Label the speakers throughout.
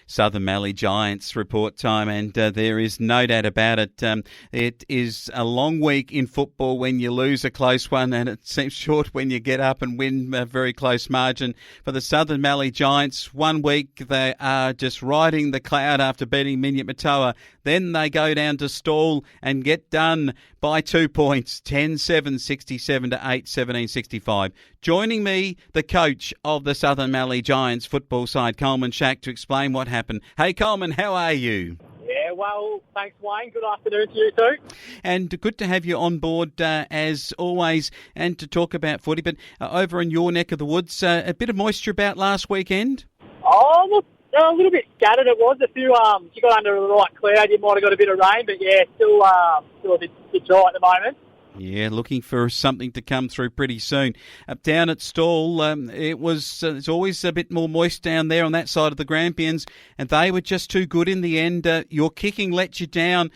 Speaker 1: Southern Mallee Giants report time, and there is no doubt about it. It is a long week in football when you lose a close one, and it seems short when you get up and win a very close margin. For the Southern Mallee Giants, 1 week they are just riding the cloud after beating Minyat Matoa. Then they go down to Stawell and get done by 2 points, 10-7, 67 to 8, 17-65. Joining me, the coach of the Southern Mallee Giants football side, Coleman, Schache, to explain what happened. Hey, Coleman, how are you?
Speaker 2: Yeah, well, thanks, Wayne. Good afternoon to you too.
Speaker 1: And good to have you on board as always, and to talk about footy. But over in your neck of the woods, a bit of moisture about last weekend?
Speaker 2: Oh, look, a little bit scattered it was. A few, you got under the right cloud, you might have got a bit of rain, but yeah, still a bit dry at the moment.
Speaker 1: Yeah, looking for something to come through pretty soon. Up down at Stawell, it's always a bit more moist down there on that side of the Grampians, and they were just too good in the end. Your kicking let you down.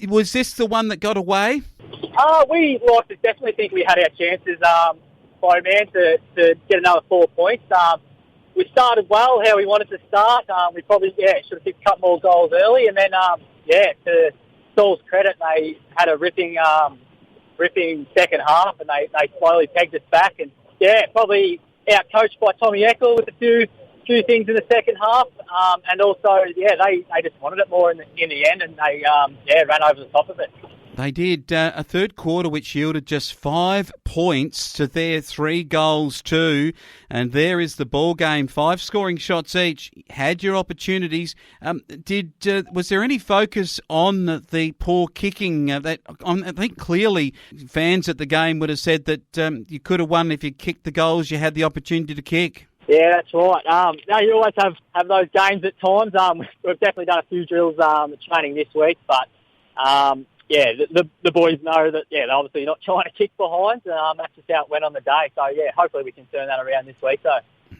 Speaker 1: Was this the one that got away?
Speaker 2: We like to definitely think we had our chances, by man, to get another 4 points. We started well, how we wanted to start. We probably should have picked a couple more goals early, and then to Stawell's credit, they had a ripping second half, and they slowly pegged us back, and probably out-coached by Tommy Eckel with a few things in the second half, and also they just wanted it more in the end, and they ran over the top of it.
Speaker 1: They did. A third quarter which yielded just 5 points to their 3 goals too. And there is the ball game. 5 scoring shots each. Had your opportunities. Was there any focus on the poor kicking? I think clearly fans at the game would have said that you could have won if you kicked the goals you had the opportunity to kick.
Speaker 2: Yeah, that's right. You always have those games at times. We've definitely done a few drills training this week, but the boys know that, they're obviously not trying to kick behind. That's just how it went on the day. So, hopefully we can turn that around this week. So.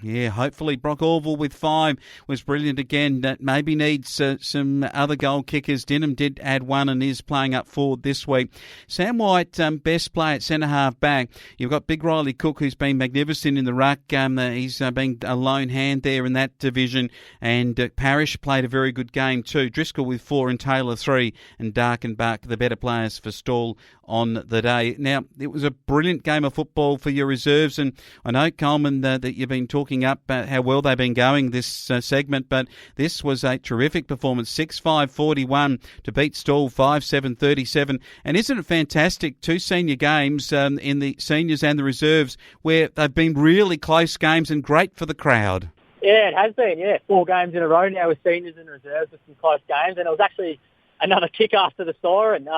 Speaker 1: Yeah, hopefully. Brock Orville with 5 was brilliant again. That maybe needs some other goal kickers. Denham did add 1 and is playing up forward this week. Sam White, best player at centre-half back. You've got Big Riley Cook, who's been magnificent in the ruck. He's been a lone hand there in that division. And Parrish played a very good game too. Driscoll with 4 and Taylor 3. And Dark and Buck, the better players for Stawell on the day. Now, it was a brilliant game of football for your reserves. And I know, Coleman, that you've been talking up how well they've been going this segment, but this was a terrific performance. 6-5-41 to beat Stawell 5-7-37. And isn't it fantastic? 2 senior games in the seniors and the reserves where they've been really close games and great for the crowd.
Speaker 2: Yeah, it has been. 4 games in a row now with seniors and reserves with some close games, and it was actually another kick after the siren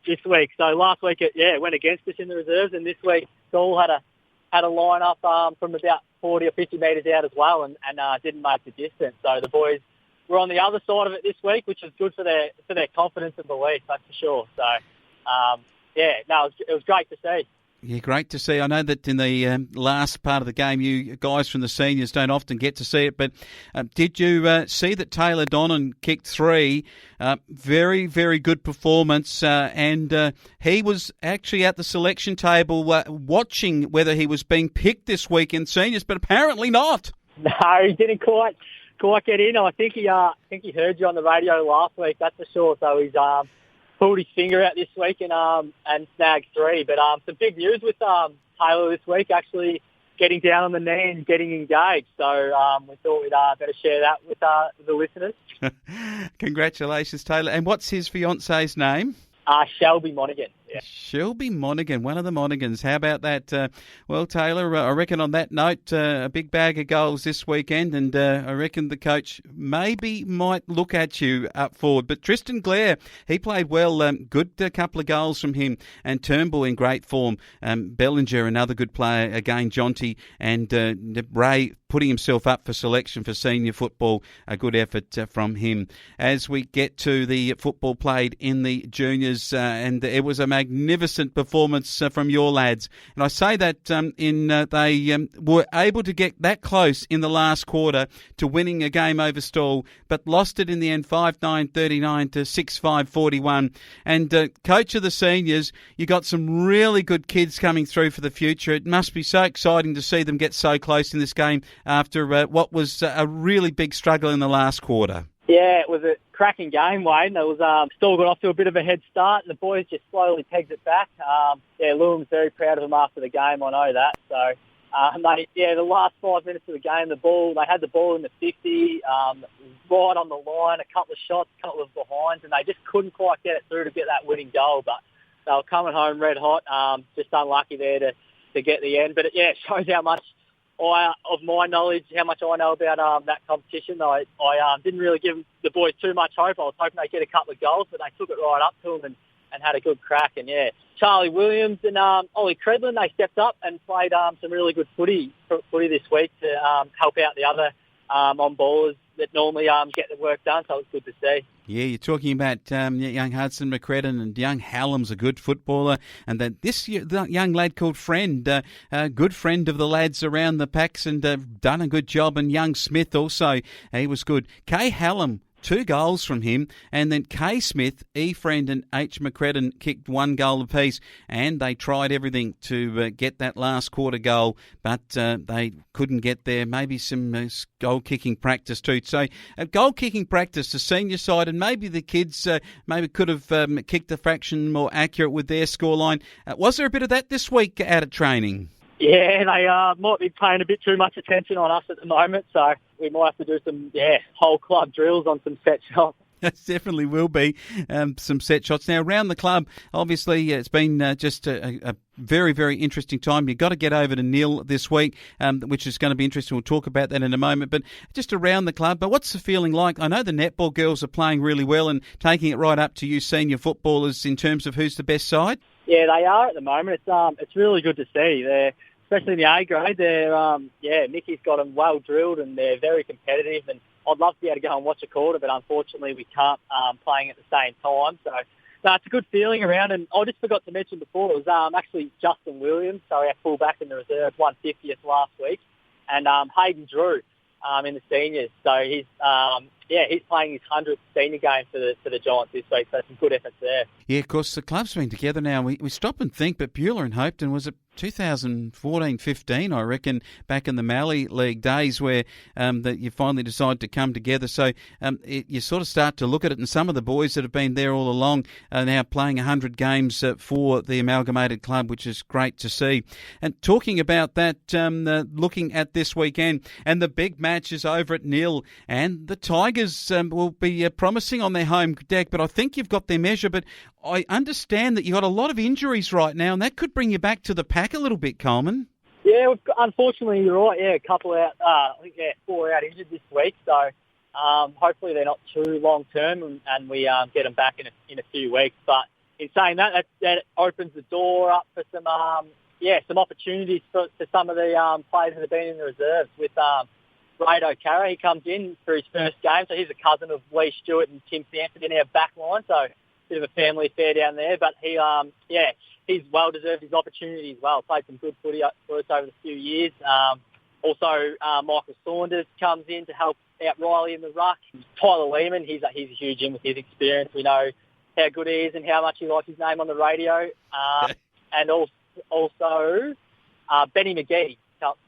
Speaker 2: this week. So last week it went against us in the reserves, and this week Stawell had a line up from about 40 or 50 metres out as well, and didn't make the distance. So the boys were on the other side of it this week, which was good for their confidence and belief, that's for sure. So, it was great to see.
Speaker 1: Yeah, great to see. I know that in the last part of the game, you guys from the seniors don't often get to see it, but did you see that Taylor Donnan kicked 3? Very, very good performance, and he was actually at the selection table watching whether he was being picked this week in seniors, but apparently not.
Speaker 2: No, he didn't quite get in. I think he heard you on the radio last week, that's for sure. So he's pulled his finger out this week and snagged 3. But some big news with Taylor this week, actually getting down on the knee and getting engaged. So we thought we'd better share that with the listeners.
Speaker 1: Congratulations, Taylor. And what's his fiance's name?
Speaker 2: Shelby Monaghan. Yeah.
Speaker 1: Shelby Monaghan, one of the Monagans. How about that? Well, Taylor, I reckon on that note, a big bag of goals this weekend, and I reckon the coach maybe might look at you up forward. But Tristan Blair, he played well. Good couple of goals from him. And Turnbull in great form. Bellinger, another good player. Again, Jonty and Ray putting himself up for selection for senior football. A good effort from him. As we get to the football played in the juniors, and it was a magnificent performance from your lads. And I say that they were able to get that close in the last quarter to winning a game over Stall, but lost it in the end 5-9-39 to 6-5-41. And coach of the seniors, you got some really good kids coming through for the future. It must be so exciting to see them get so close in this game after what was a really big struggle in the last quarter.
Speaker 2: Yeah, it was a cracking game, Wayne. It was still got off to a bit of a head start, and the boys just slowly pegged it back. Lewin's very proud of them after the game, I know that. So, the last 5 minutes of the game, they had the ball in the 50, right on the line, a couple of shots, a couple of behinds, and they just couldn't quite get it through to get that winning goal. But they were coming home red hot, just unlucky there to get the end. But it shows how much of my knowledge, how much I know about that competition. I didn't really give the boys too much hope. I was hoping they'd get a couple of goals, but they took it right up to them and had a good crack. And Charlie Williams and Ollie Credlin, they stepped up and played some really good footy this week to help out the other on-ballers that normally get the work done, so it was good to see.
Speaker 1: Yeah, you're talking about young Hudson McCredden, and young Hallam's a good footballer, and then this young lad called Friend, a good friend of the lads around the packs, and done a good job, and young Smith also, he was good. Kay Hallam, 2 goals from him, and then Kay Smith, E. Friend and H. McCredden kicked 1 goal apiece, and they tried everything to get that last quarter goal, but they couldn't get there. Maybe some goal-kicking practice too. So goal-kicking practice, the senior side, and maybe the kids maybe could have kicked a fraction more accurate with their scoreline. Was there a bit of that this week out of training?
Speaker 2: Yeah, they might be paying a bit too much attention on us at the moment, so we might have to do some whole club drills on some set shots.
Speaker 1: There definitely will be some set shots. Now, around the club, obviously, it's been just a very, very interesting time. You've got to get over to Nhill this week, which is going to be interesting. We'll talk about that in a moment. But just around the club, but what's the feeling like? I know the netball girls are playing really well and taking it right up to you senior footballers in terms of who's the best side. Yeah,
Speaker 2: they are at the moment. It's really good to see. They're, especially in the A grade, Nikki's got them well drilled and they're very competitive. And I'd love to be able to go and watch a quarter, but unfortunately we can't playing at the same time. So it's a good feeling around. And I just forgot to mention before, it was actually Justin Williams, so our fullback in the reserve, 150th last week, and Hayden Drew in the seniors. So he's playing his 100th senior game for the Giants this week, so some good efforts there. Yeah,
Speaker 1: of course, the club's been together now. We stop and think, but Beulah and Hopeton, was it 2014-15, I reckon, back in the Mallee League days where that you finally decide to come together. So you sort of start to look at it, and some of the boys that have been there all along are now playing 100 games for the amalgamated club, which is great to see. And talking about that, looking at this weekend, and the big match is over at Nhill, and the Tigers will be promising on their home deck, but I think you've got their measure. But I understand that you've got a lot of injuries right now, and that could bring you back to the pack a little bit, Coleman.
Speaker 2: Yeah, unfortunately, you're right. Yeah, a couple out. I think 4 out injured this week. So hopefully they're not too long term, and we get them back in a few weeks. But in saying that opens the door up for some opportunities for some of the players that have been in the reserves. With Ray O'Carra, he comes in for his first game, so he's a cousin of Lee Stewart and Tim Sanford in our back line. So bit of a family affair down there, but he's well deserved his opportunity as well. Played some good footy for us over the few years. Also, Michael Saunders comes in to help out Riley in the ruck. Tyler Lehman, he's a huge in with his experience. We know how good he is and how much he likes his name on the radio. And also Benny McGee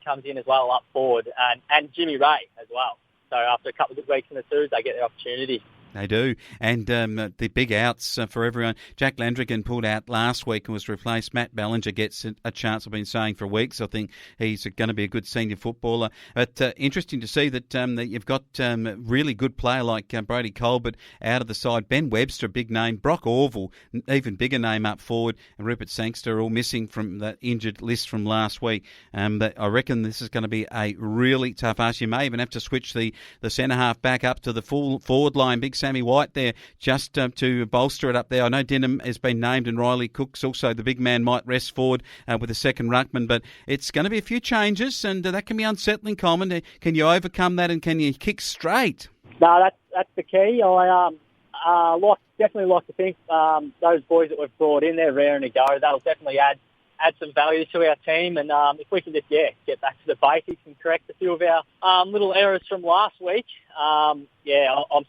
Speaker 2: comes in as well up forward, and Jimmy Ray as well. So after a couple of good weeks in the twos, they get their opportunity.
Speaker 1: They do. And the big outs for everyone. Jack Landrigan pulled out last week and was replaced. Matt Ballinger gets a chance, I've been saying for weeks. I think he's going to be a good senior footballer. But interesting to see that you've got a really good player like Brody Colbert out of the side. Ben Webster, a big name. Brock Orville, even bigger name up forward. And Rupert Sangster all missing from the injured list from last week. But I reckon this is going to be a really tough ask. You may even have to switch the centre half back up to the full forward line. Big Sammy White there just to bolster it up there. I know Denham has been named and Riley Cook's also the big man might rest forward with a second ruckman, but it's going to be a few changes and that can be unsettling, Coleman. Can you overcome that and can you kick straight?
Speaker 2: No, that's the key. Definitely like to think those boys that we've brought in, they're raring to go. That'll definitely add some value to our team. And if we can just, get back to the basics and correct a few of our little errors from last week, I'm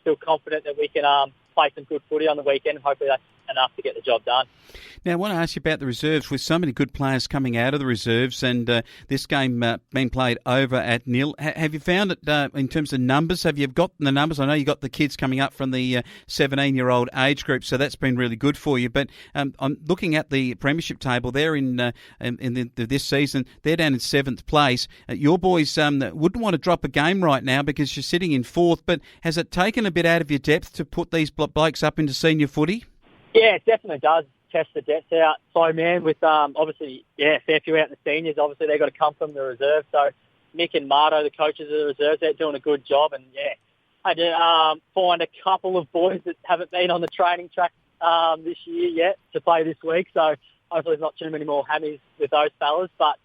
Speaker 2: still confident that we can play some good footy on the weekend. Hopefully that's enough to get the job done.
Speaker 1: Now, I want to ask you about the reserves. With so many good players coming out of the reserves and this game being played over at Nhill, have you found it in terms of numbers? Have you got the numbers? I know you got the kids coming up from the 17-year-old age group, so that's been really good for you. But I'm looking at the premiership table. They're in this season. They're down in 7th place. Your boys wouldn't want to drop a game right now because you're sitting in 4th. But has it taken a bit out of your depth to put these blokes up into senior footy?
Speaker 2: Yeah, it definitely does test the depth out. So, man, with obviously, fair few out in the seniors, obviously they've got to come from the reserve. So, Mick and Marto, the coaches of the reserves, they're doing a good job. And, I did find a couple of boys that haven't been on the training track this year yet to play this week. So, hopefully there's not too many more hammies with those fellas. But,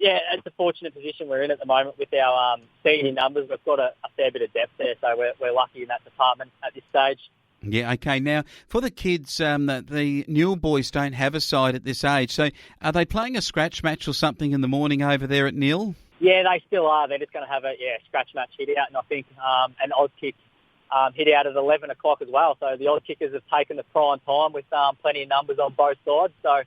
Speaker 2: it's a fortunate position we're in at the moment with our senior numbers. We've got a fair bit of depth there, so we're lucky in that department at this stage.
Speaker 1: Yeah, okay. Now, for the kids, the Nhill boys don't have a side at this age. So are they playing a scratch match or something in the morning over there at Nhill?
Speaker 2: Yeah, they still are. They're just going to have a scratch match hit out, and I think an odd kick hit out at 11 o'clock as well. So the odd kickers have taken the prime time with plenty of numbers on both sides. So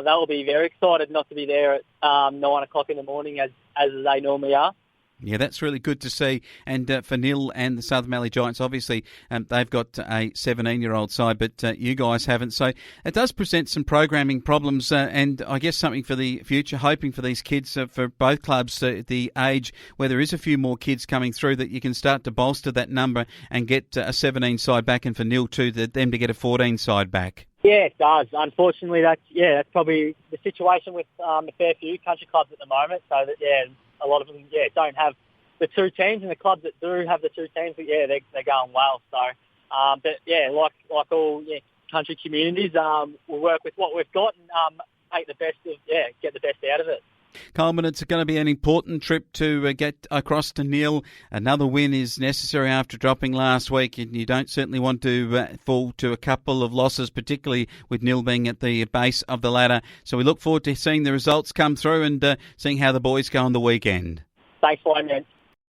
Speaker 2: they'll be very excited not to be there at 9 o'clock in the morning as they normally are.
Speaker 1: Yeah, that's really good to see. And for Nhill and the Southern Mallee Giants, obviously, they've got a 17-year-old side, but you guys haven't. So it does present some programming problems and I guess something for the future, hoping for these kids, for both clubs, the age where there is a few more kids coming through, that you can start to bolster that number and get a 17 side back, and for Nhill too, them to get a 14 side back.
Speaker 2: Yeah, it does. Unfortunately, that's probably the situation with a fair few country clubs at the moment. So that, a lot of them, don't have the two teams, and the clubs that do have the two teams, they're going well. So, like all country communities, we'll work with what we've got and make the best of, get the best out of it.
Speaker 1: Coleman, it's going to be an important trip to get across to Nhill. Another win is necessary after dropping last week, and you don't certainly want to fall to a couple of losses, particularly with Nhill being at the base of the ladder. So we look forward to seeing the results come through and seeing how the boys go on the weekend.
Speaker 2: Thanks, man.